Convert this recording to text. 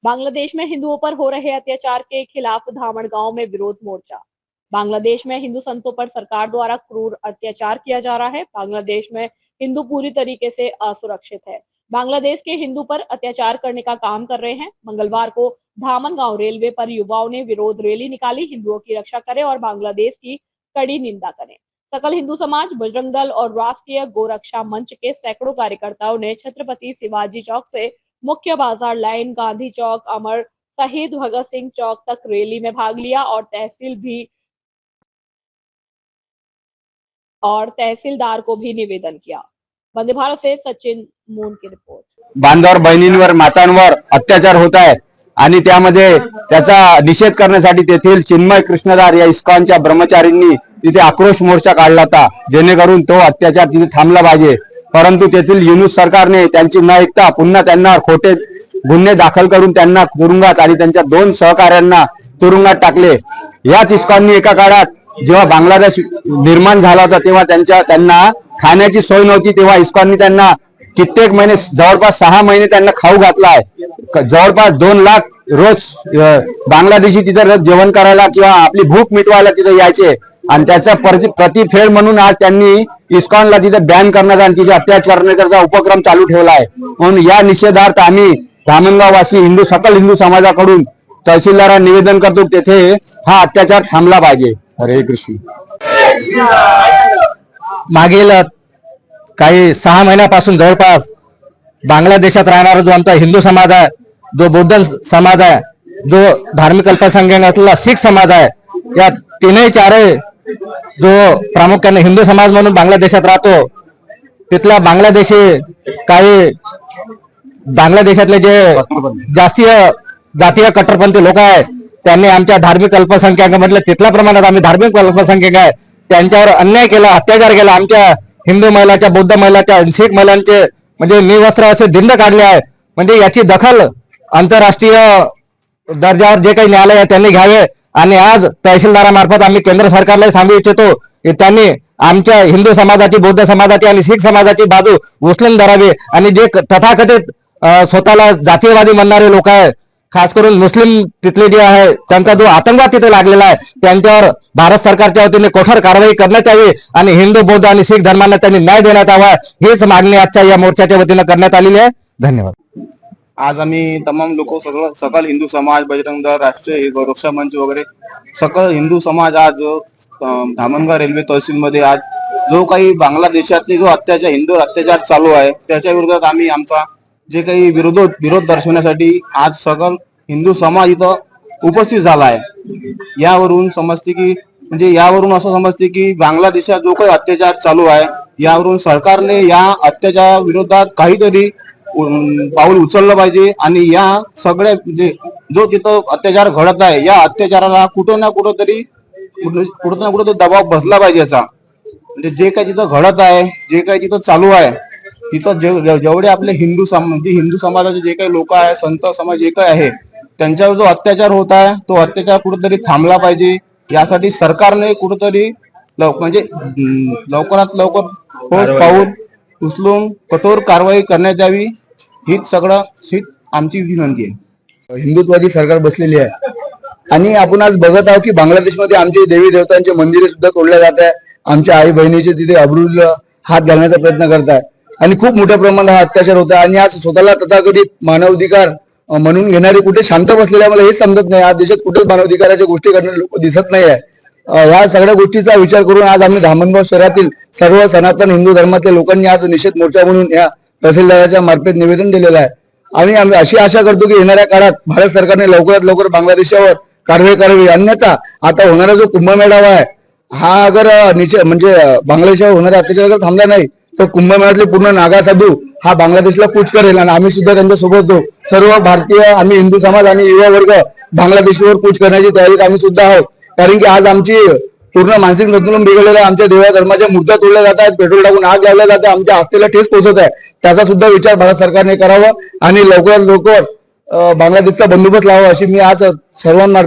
बांग्लादेश में हिंदुओं पर हो रहे अत्याचार के खिलाफ धामण गांव में विरोध मोर्चा। बांग्लादेश में हिंदू संतों पर सरकार द्वारा क्रूर अत्याचार किया जा रहा है। बांग्लादेश में हिंदू पूरी तरीके से असुरक्षित है। बांग्लादेश के हिंदू पर अत्याचार करने का काम कर रहे हैं। मंगलवार को धामन गांव रेलवे पर युवाओं ने विरोध रैली निकाली। हिंदुओं की रक्षा करें और बांग्लादेश की कड़ी निंदा करें। सकल हिंदू समाज, बजरंग दल और राष्ट्रीय गोरक्षा मंच के सैकड़ों कार्यकर्ताओं ने छत्रपति शिवाजी चौक से मुख्य बाजार लाइन, गांधी चौक, अमर शहीद भगत सिंह चौक तक रैली में भाग लिया और तहसीलदार को भी निवेदन किया। वंदे भारत से सचिन मून की रिपोर्ट। बांधवांवर, बहिणींवर, मातांवर अत्याचार होत आहे आणि त्यामध्ये त्याचा निषेध करण्यासाठी तेथील चिन्मय कृष्णदार या इस्कॉनच्या ब्रह्मचारींनी तिथे आक्रोश मोर्चा काढला होता, जेणेकरून तो अत्याचार तिथे थांबला पाहिजे। परंतु तेथील युनूस सरकारने त्यांची न ऐकता पुन्हा त्यांना खोटे गुन्हे दाखल करून त्यांना तुरुंगात आणि त्यांच्या 2 सहकाऱ्यांना तुरुंगात टाकले। याच इस्कॉननी एका काळात जेव्हा बांगलादेश निर्माण झाला होता तेव्हा त्यांना खाण्याची सोय नव्हती, तेव्हा इस्कॉननी त्यांना कित्येक महिने, जवळपास 6 महिने त्यांना खाऊ घातला आहे। जवळपास 2 लाख रोज बांगलादेशी तिथे रोज जेवण करायला किंवा आपली भूक मिटवायला तिथे यायचे आणि त्याचा प्रतिफेड म्हणून आज त्यांनी इस्कॉनला तिथे बॅन करण्याचा आणि तिथे अत्याचार करण्याचा उपक्रम चालू ठेवला आहे। म्हणून या निषेधार्थ आम्ही धामणगाववासी सकल हिंदू समाजाकडून तहसीलदारांना निवेदन करतो, तेथे हा अत्याचार थांबला पाहिजे। हरे कृष्ण। मागील काही 6 महिन्यापासून जवळपास बांगलादेशात राहणारा जो आमचा हिंदू समाज आहे, जो बौद्ध समाज आहे, जो धार्मिक अल्पसंख्याक असलेला शीख समाज आहे, या तीनही चारही जो प्रामुख्याने हिंदू समाज म्हणून बांगलादेशात राहतो, तिथला काही बांगलादेशातले जे जातीय कट्टरपंथी लोक आहेत, त्यांनी आमच्या धार्मिक अल्पसंख्याक म्हटलं तिथल्या प्रमाणात आम्ही धार्मिक अल्पसंख्याक आहे, त्यांच्यावर अन्याय केला, अत्याचार केला। आमच्या हिंदू महिलाच्या, बौद्ध महिलाच्या, शीख महिलांचे म्हणजे निवस्त्र असे दिंड काढले आहे। म्हणजे याची दखल आंतरराष्ट्रीय दर्जावर जे काही न्यायालय आहे त्यांनी घ्यावे आणि आज तहसीलदारामार्फत आम्ही केंद्र सरकारला सांगू इच्छितो की त्यांनी आमच्या हिंदू समाजाची, बौद्ध समाजाची आणि शीख समाजाची बाजू उचलून धरावी आणि जे तथाकथित स्वतःला जातीयवादी म्हणणारे लोक आहेत, खास करून मुस्लिम तिथले जे आहे त्यांचा जो आतंकवाद तिथे लागलेला आहे, त्यांच्यावर भारत सरकारच्या वतीने कठोर कारवाई करण्यात यावी आणि हिंदू, बौद्ध आणि शीख धर्मांना त्यांनी न्याय देण्यात यावा, हीच मागणी आजच्या या मोर्चाच्या वतीने करण्यात आलेली आहे। धन्यवाद। आज आम्ही तमाम लोक सकल हिंदू समाज, बजरंग दल, राष्ट्रीय गोरक्षा मंच वगैरे सकल हिंदू समाज आज धामणगाव रेल्वे तहसील मध्ये आज जो काही बांगलादेशातले जो हिंदूवर अत्याचार चालू आहे त्याच्या विरोधात आम्ही आमचा जे काही विरोध दर्शवण्यासाठी आज सकल हिंदू समाज इथं उपस्थित झाला आहे। यावरून असं समजते की बांगलादेशात जो काही अत्याचार चालू आहे, यावरून सरकारने या अत्याचार विरोधात काहीतरी पाऊल उचललं पाहिजे आणि या सगळ्या जो तिथं अत्याचार घडत आहे, या अत्याचाराला कुठं ना कुठं दबाव बसला पाहिजे। याचा म्हणजे जे काही तिथं घडत आहे, जे काही तिथं चालू आहे, तिथं जेवढे आपले हिंदू समाजाचे जे काही लोक आहे, संत समाज जे काही आहे, त्यांच्यावर जो अत्याचार होत आहे तो अत्याचार कुठेतरी थांबला पाहिजे। यासाठी सरकारने कुठेतरी लवकरात लवकर पाऊल उचलून कठोर कारवाई करण्यात यावी, हीच आमची विनंती आहे। हिंदुत्वादी सरकार बसलेली आहे आणि आपण आज बघत आहोत की बांगलादेशमध्ये आमचे देवी देवतांचे मंदिरे सुद्धा तोडल्या जात आहे। आमच्या आई बहिणीचे तिथे अब्रूला हात घालण्याचा प्रयत्न करताय आणि खूप मोठ्या प्रमाणात हा अत्याचार होता आणि आज स्वतःला तथाकथित मानवाधिकार म्हणून घेणारे कुठे शांत बसलेले आहे, मला हेच समजत नाही। आज देशात कुठेच मानवाधिकाराच्या गोष्टी करणारे लोक दिसत नाही आहे। या सगळ्या गोष्टीचा विचार करून आज आम्ही धामणगाव शहरातील सर्व सनातन हिंदू धर्मातल्या लोकांनी आज निषेध मोर्चा म्हणून या तहसीलदाराच्या मार्फत निवेदन दिलेलं आहे आणि आम्ही अशी आशा करतो की येणाऱ्या काळात भारत सरकारने लवकरात लवकर बांगलादेशावर कारवाई करावी, अन्यथा आता होणारा जो कुंभमेळावा आहे हा अगर म्हणजे बांगलादेशावर होणाऱ्या अत्याचार थांबला नाही तर कुंभमेळ्यातले पूर्ण नागा साधू हा बांगलादेशला कूच करेल आणि आम्ही सुद्धा त्यांच्या सोबत जाऊ। सर्व भारतीय आम्ही हिंदू समाज आणि युवा वर्ग बांगलादेशवर कूच करण्याची तयारीत आम्ही सुद्धा आहोत, कारण की आज आमची पूर्ण मानसिक संतुलन बिघडलेलं आहे। आमच्या देवा धर्माच्या मूर्त्या तोडल्या जात आहेत, पेट्रोल टाकून आग लावल्या जाते, आमच्या आस्थेला ठेस पोहोचत आहे। त्याचा सुद्धा विचार भारत सरकारने करावा आणि लवकरात लवकर बांगलादेशचा बंदोबस्त लावावा अशी मी आज सर्वांना